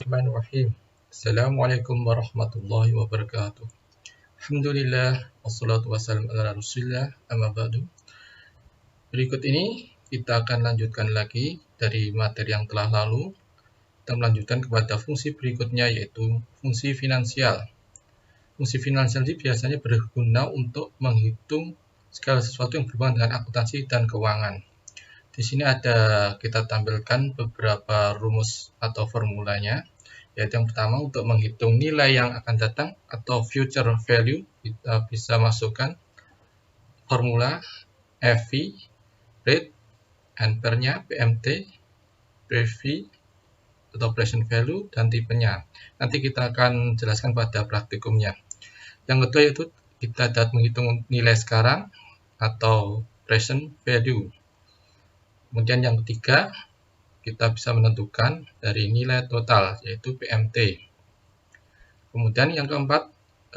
Bismillahirrahmanirrahim. Assalamualaikum warahmatullahi wabarakatuh. Alhamdulillah, wassalatu wassalamu ala rasulillah, amma ba'du. Berikut ini kita akan lanjutkan lagi dari materi yang telah lalu. Kita melanjutkan kepada fungsi berikutnya, yaitu fungsi finansial. Fungsi finansial ini biasanya berguna untuk menghitung segala sesuatu yang berhubungan dengan akuntansi dan keuangan. Di sini kita tampilkan beberapa rumus atau formulanya, yaitu yang pertama untuk menghitung nilai yang akan datang atau future value, kita bisa masukkan formula FV, rate, ampere-nya, PMT, PV atau present value, dan tipenya. Nanti kita akan jelaskan pada praktikumnya. Yang kedua yaitu kita dapat menghitung nilai sekarang atau present value. Kemudian yang ketiga, kita bisa menentukan dari nilai total, yaitu PMT. Kemudian yang keempat,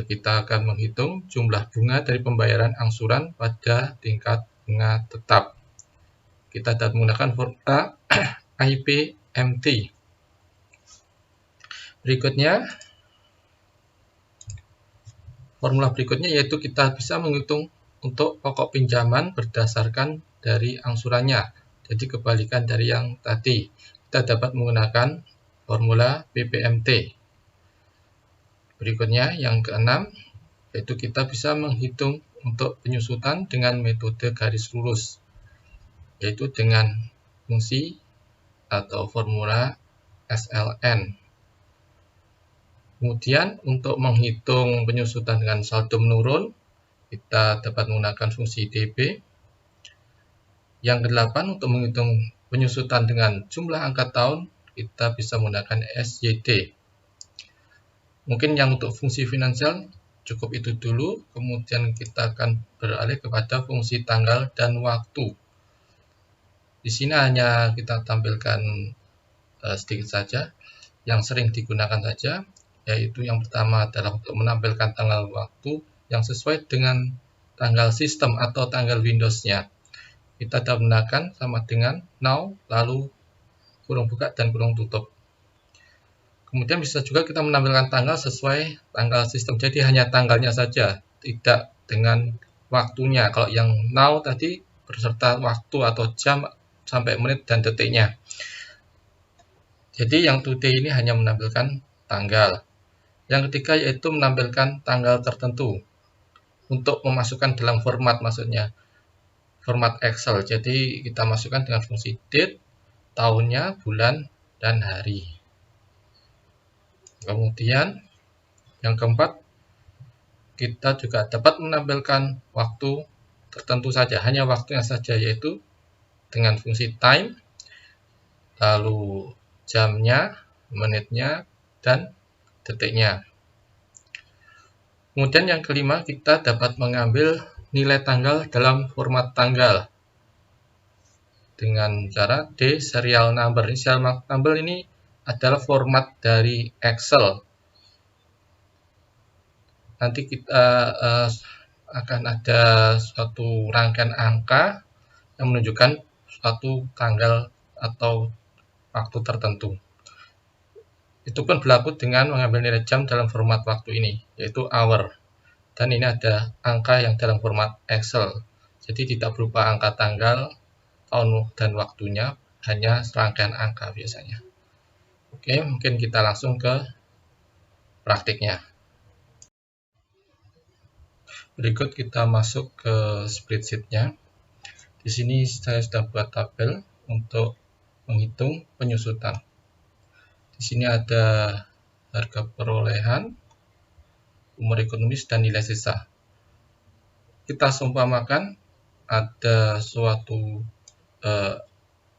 kita akan menghitung jumlah bunga dari pembayaran angsuran pada tingkat bunga tetap. Kita dapat menggunakan formula IPMT. Formula berikutnya yaitu kita bisa menghitung untuk pokok pinjaman berdasarkan dari angsurannya. Jadi kebalikan dari yang tadi, kita dapat menggunakan formula PPMT. Berikutnya yang keenam, yaitu kita bisa menghitung untuk penyusutan dengan metode garis lurus, yaitu dengan fungsi atau formula SLN. Kemudian untuk menghitung penyusutan dengan saldo menurun, kita dapat menggunakan fungsi DB. Yang kedelapan, untuk menghitung penyusutan dengan jumlah angka tahun, kita bisa menggunakan SYD. Mungkin yang untuk fungsi finansial cukup itu dulu, kemudian kita akan beralih kepada fungsi tanggal dan waktu. Di sini hanya kita tampilkan sedikit saja, yang sering digunakan saja, yaitu yang pertama adalah untuk menampilkan tanggal waktu yang sesuai dengan tanggal sistem atau tanggal Windows-nya. Kita dapat menggunakan sama dengan now, lalu kurung buka dan kurung tutup. Kemudian bisa juga kita menampilkan tanggal sesuai tanggal sistem, jadi hanya tanggalnya saja, tidak dengan waktunya. Kalau yang now tadi berserta waktu atau jam sampai menit dan detiknya. Jadi yang today ini hanya menampilkan tanggal. Yang ketiga yaitu menampilkan tanggal tertentu untuk memasukkan dalam format, maksudnya format Excel. Jadi kita masukkan dengan fungsi date, tahunnya, bulan, dan hari. Kemudian yang keempat, kita juga dapat menampilkan waktu tertentu saja, hanya waktunya saja, yaitu dengan fungsi time, lalu jamnya, menitnya, dan detiknya. Kemudian yang kelima, kita dapat mengambil nilai tanggal dalam format tanggal dengan cara D serial number. Serial number ini adalah format dari Excel. Nanti kita akan ada suatu rangkaian angka yang menunjukkan suatu tanggal atau waktu tertentu. Itu pun berlaku dengan mengambil nilai jam dalam format waktu ini, yaitu hour. Dan ini ada angka yang dalam format Excel. Jadi tidak berupa angka tanggal, tahun, dan waktunya, hanya serangkaian angka biasanya. Oke, mungkin kita langsung ke praktiknya. Berikut kita masuk ke spreadsheet-nya. Di sini saya sudah buat tabel untuk menghitung penyusutan. Di sini ada harga perolehan, umur ekonomis, dan nilai sisa. Kita seumpamakan ada suatu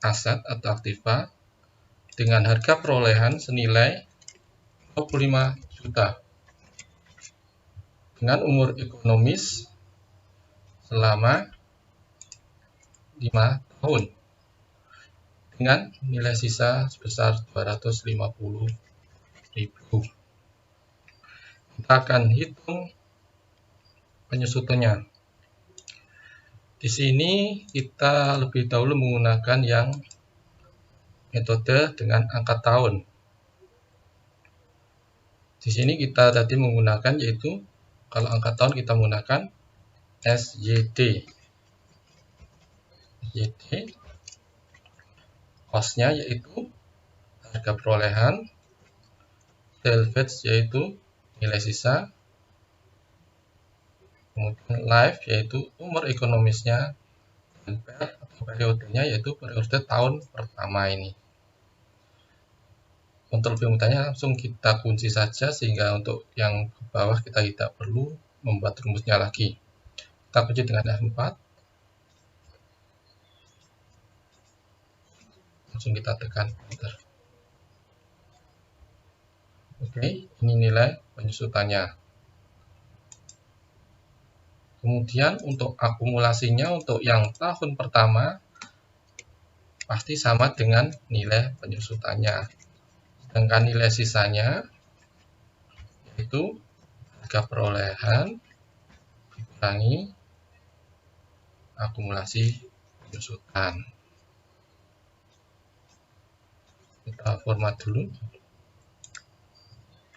aset atau aktiva dengan harga perolehan senilai 25 juta dengan umur ekonomis selama 5 tahun dengan nilai sisa sebesar 250.000. Kita akan hitung penyusutannya. Di sini kita lebih dahulu menggunakan yang metode dengan angka tahun. Di sini kita tadi menggunakan yaitu kalau angka tahun kita menggunakan SYD. SYD cost-nya yaitu harga perolehan, salvage yaitu nilai sisa, kemudian life yaitu umur ekonomisnya, dan per atau periodenya yaitu periode tahun pertama ini. Untuk lebih mudahnya langsung kita kunci saja sehingga untuk yang ke bawah kita tidak perlu membuat rumusnya lagi. Kita kunci dengan F4. Langsung kita tekan enter. Oke, ini nilai penyusutannya. Kemudian untuk akumulasinya untuk yang tahun pertama pasti sama dengan nilai penyusutannya. Sedangkan nilai sisanya yaitu harga perolehan dikurangi akumulasi penyusutan. Kita format dulu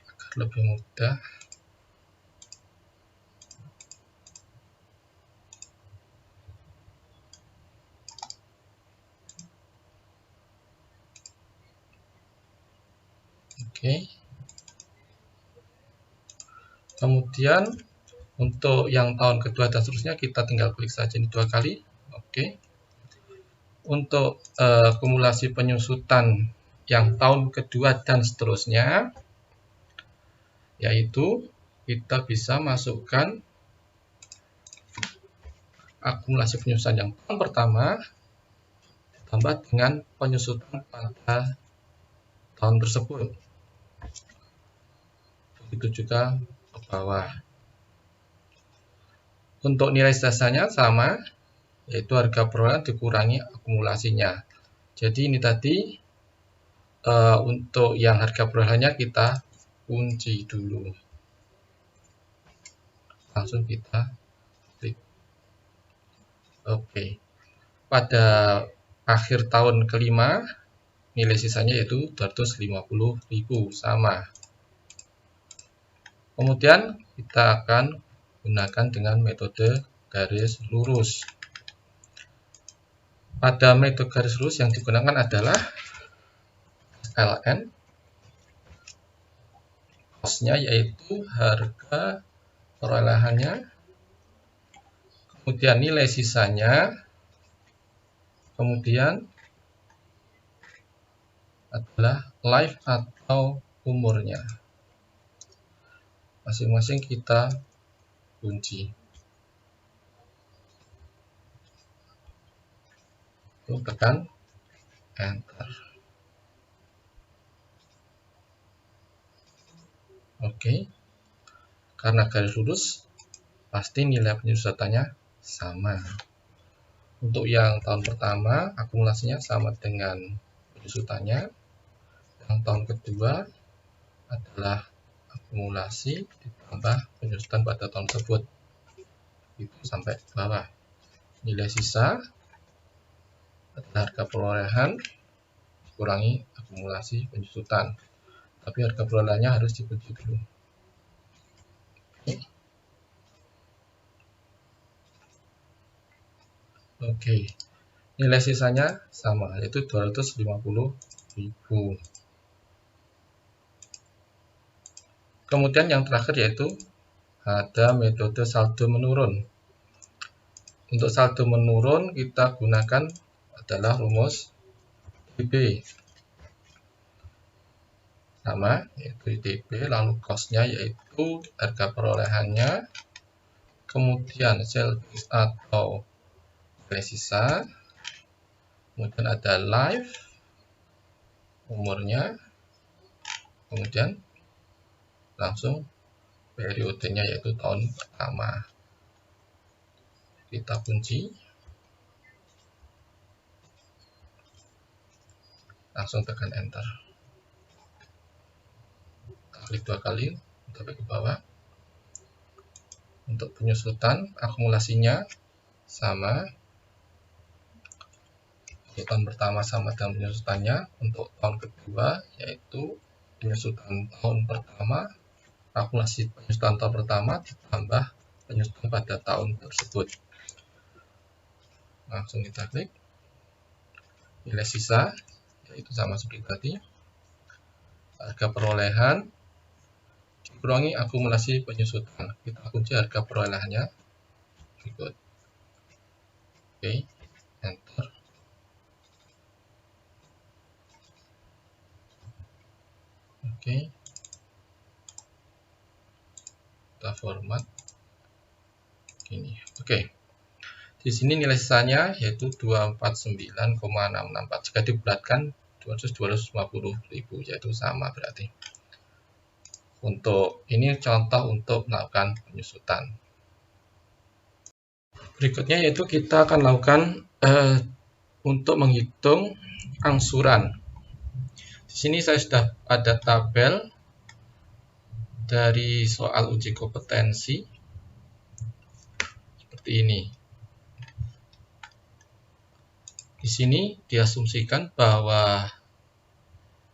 agar lebih mudah. Oke. Kemudian untuk yang tahun kedua dan seterusnya kita tinggal klik saja ini 2 kali. Oke. Untuk akumulasi penyusutan yang tahun kedua dan seterusnya yaitu kita bisa masukkan akumulasi penyusutan yang tahun pertama ditambah dengan penyusutan pada tahun tersebut. Begitu juga ke bawah. Untuk nilai sisanya sama, yaitu harga perolehan dikurangi akumulasinya. Jadi ini tadi untuk yang harga perolehannya kita kunci dulu. Langsung kita klik. Oke. Pada akhir tahun kelima, nilai sisanya yaitu 250.000 sama. Kemudian kita akan gunakan dengan metode garis lurus. Pada metode garis lurus yang digunakan adalah LN. Cost-nya yaitu harga perolehannya. Kemudian nilai sisanya. Kemudian adalah life atau umurnya. Masing-masing kita kunci. Lalu tekan enter. Oke. Karena garis lurus pasti nilai penyusutannya sama. Untuk yang tahun pertama akumulasinya sama dengan penyusutannya. Yang tahun kedua adalah akumulasi ditambah penyusutan pada tahun tersebut. Itu sampai ke bawah. Nilai sisa adalah harga perolehan kurangi akumulasi penyusutan. Tapi harga perolehannya harus dikunci dulu. Oke. Nilai sisanya sama, yaitu 250.000. Kemudian yang terakhir yaitu ada metode saldo menurun. Untuk saldo menurun kita gunakan adalah rumus DB. Sama, yaitu DB, lalu cost-nya yaitu harga perolehannya, kemudian salvage atau nilai sisa, kemudian ada life, umurnya, kemudian langsung periodenya yaitu tahun pertama. Kita kunci, langsung tekan enter. Kita klik 2 kali sampai ke bawah. Untuk penyusutan akumulasinya sama. Untuk tahun pertama sama dengan penyusutannya. Untuk tahun kedua yaitu penyusutan tahun pertama kalkulasi penyusutan tahun pertama ditambah penyusutan pada tahun tersebut. Langsung kita klik nilai sisa, yaitu sama seperti tadi, harga perolehan dikurangi akumulasi penyusutan. Kita kunci harga perolehannya berikut. Oke, enter. Oke, kita format ini. Oke, di sini nilai sisanya yaitu 249,664. Jika dibulatkan 250.000, yaitu sama berarti. Untuk ini contoh untuk melakukan penyusutan. Berikutnya yaitu kita akan lakukan untuk menghitung angsuran. Di sini saya sudah ada tabel dari soal uji kompetensi seperti ini. Di sini diasumsikan bahwa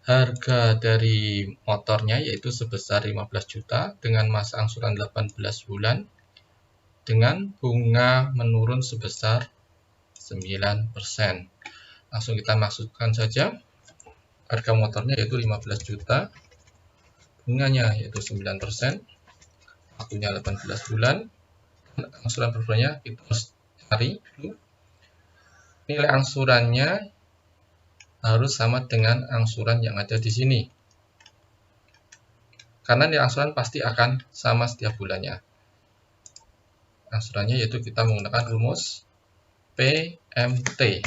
harga dari motornya yaitu sebesar 15 juta dengan masa angsuran 18 bulan dengan bunga menurun sebesar 9%. Langsung kita masukkan saja harga motornya yaitu 15 juta, bunganya yaitu 9%, waktunya 18 bulan, dan angsuran per bulannya kita harus cari dulu. Nilai angsurannya harus sama dengan angsuran yang ada di sini. Karena nilai angsuran pasti akan sama setiap bulannya. Angsurannya yaitu kita menggunakan rumus PMT.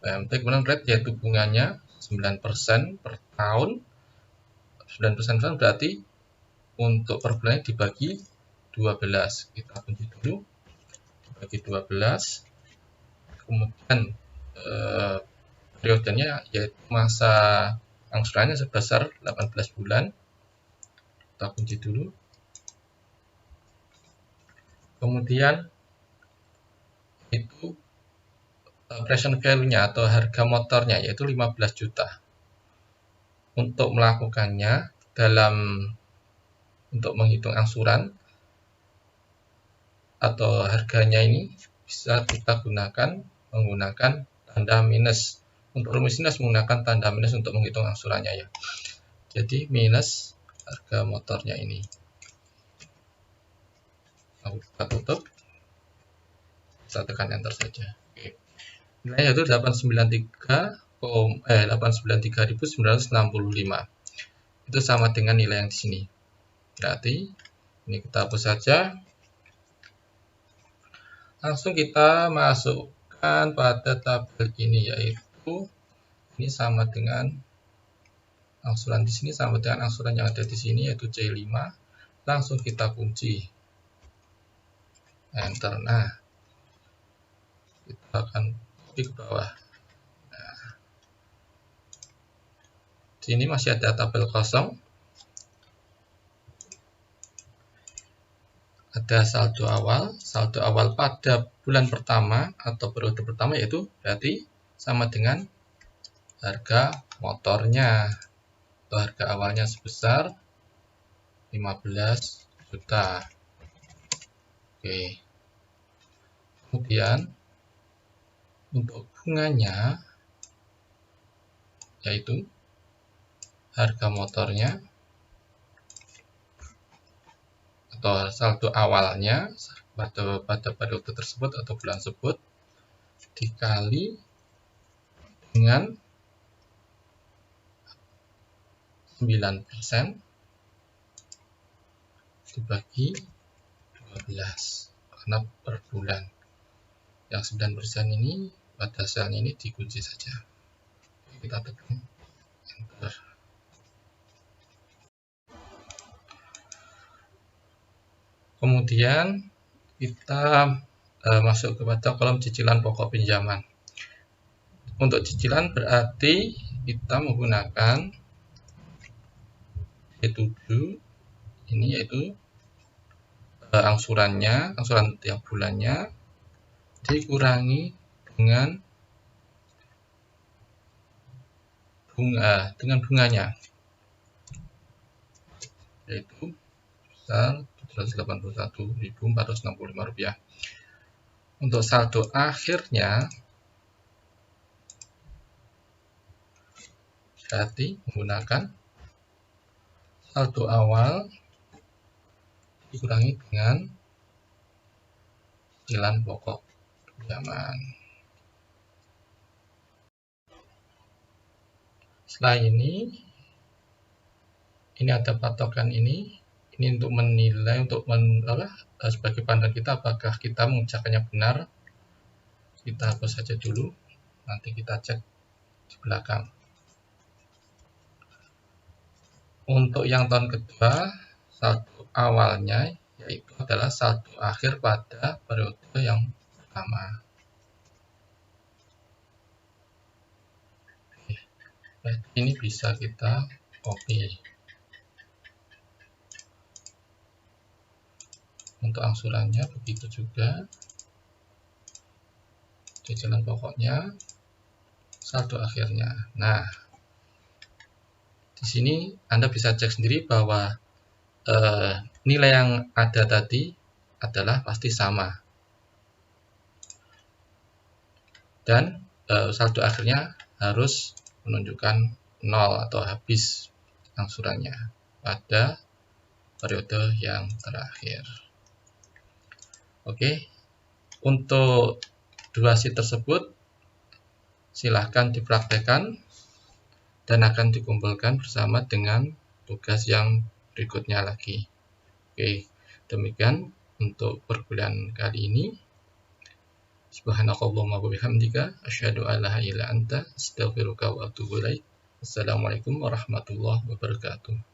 PMT kemudian rate yaitu bunganya 9% per tahun. 9% berarti untuk per bulannya dibagi 12. Kita kunci dulu. Dibagi 12. Kemudian periodenya yaitu masa angsurannya sebesar 18 bulan. Kita kunci dulu. Kemudian itu present value-nya atau harga motornya yaitu 15 juta. Untuk melakukannya untuk menghitung angsuran atau harganya ini bisa kita menggunakan tanda minus. Untuk rumus minus menggunakan tanda minus untuk menghitung angsurannya ya. Jadi minus harga motornya ini. Lalu kita tutup. Kita tekan enter saja. Oke. Nilainya yaitu 893.965. Itu sama dengan nilai yang di sini. Berarti ini kita hapus saja. Langsung kita masukkan pada tabel ini yaitu ini sama dengan angsuran di sini sama dengan angsuran yang ada di sini yaitu C5. Langsung kita kunci. Enter. Nah, kita akan copy ke bawah. Nah, di sini masih ada tabel kosong. Ada saldo awal pada bulan pertama atau periode pertama yaitu berarti sama dengan harga motornya atau harga awalnya sebesar 15 juta. Oke. Kemudian untuk bunganya yaitu harga motornya atau saldo awalnya pada periode tersebut atau bulan tersebut dikali dengan 9% dibagi 12 karena per bulan. Yang 9% ini pada selnya ini dikunci saja. Kita tekan enter. Kemudian kita masuk kepada kolom cicilan pokok pinjaman. Untuk cicilan berarti kita menggunakan C7 ini yaitu angsuran tiap bulannya dikurangi dengan bunganya. yaitu sebesar Rp781.465. Untuk saldo akhirnya berarti menggunakan saldo awal dikurangi dengan cicilan pokok pinjaman. Setelah ini ada patokan ini untuk menilai, sebagai pandangan kita apakah kita mengucapkannya benar. Kita hapus saja dulu, nanti kita cek di belakang. Untuk yang tahun kedua, saldo awalnya yaitu adalah saldo akhir pada periode yang pertama. Ini bisa kita copy. Untuk angsurannya begitu juga, cicilan pokoknya, saldo akhirnya. Nah, di sini Anda bisa cek sendiri bahwa nilai yang ada tadi adalah pasti sama, dan saldo akhirnya harus menunjukkan 0 atau habis angsurannya pada periode yang terakhir. Oke, untuk dua sheet tersebut silahkan dipraktekkan dan akan dikumpulkan bersama dengan tugas yang berikutnya lagi. Oke, demikian untuk perkuliahan kali ini. Subhanakallahumma wa bihamdika asyhadu an la ilaha illa anta astaghfiruka wa atubu ilaik. Assalamualaikum warahmatullahi wabarakatuh.